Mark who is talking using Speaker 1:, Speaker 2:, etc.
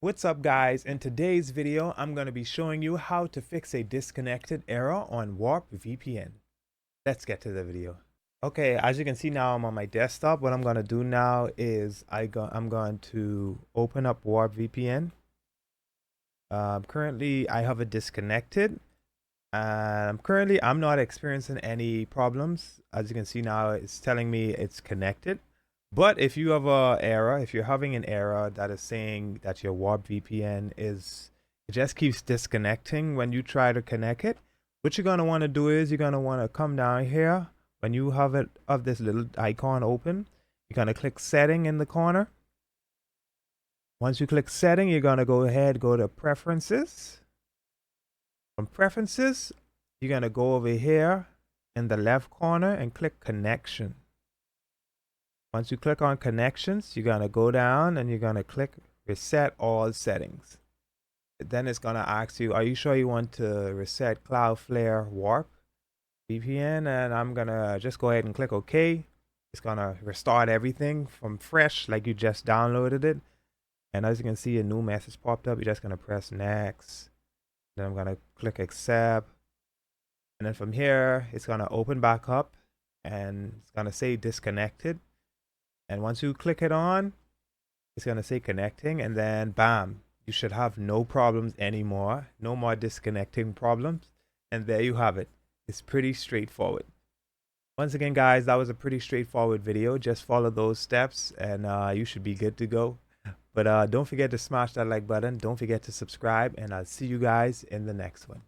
Speaker 1: What's up guys? In today's video, I'm going to be showing you how to fix a disconnected error on Warp VPN. Let's get to the video. Okay, as you can see now, I'm on my desktop. What I'm going to do now is I'm going to open up Warp VPN. Currently, I have it disconnected. I'm not experiencing any problems. As you can see now, it's telling me it's connected. But if you have if you're having an error that is saying that your Warp VPN it just keeps disconnecting when you try to connect it, what you're gonna want to do is you're gonna want to come down here when you have this little icon open. You're gonna click setting in the corner. Once you click setting, you're gonna go to preferences. From preferences, you're gonna go over here in the left corner and click connection. Once you click on connections, you're going to go down and you're going to click reset all settings. Then it's going to ask you, are you sure you want to reset Cloudflare Warp VPN? And I'm going to just go ahead and click OK. It's going to restart everything from fresh like you just downloaded it. And as you can see, a new message popped up. You're just going to press next. Then I'm going to click accept. And then from here, it's going to open back up and it's going to say disconnected. And once you click it on, it's going to say connecting, and then bam, you should have no problems anymore. No more disconnecting problems. And there you have it. It's pretty straightforward. Once again, guys, that was a pretty straightforward video. Just follow those steps and you should be good to go. But don't forget to smash that like button. Don't forget to subscribe, and I'll see you guys in the next one.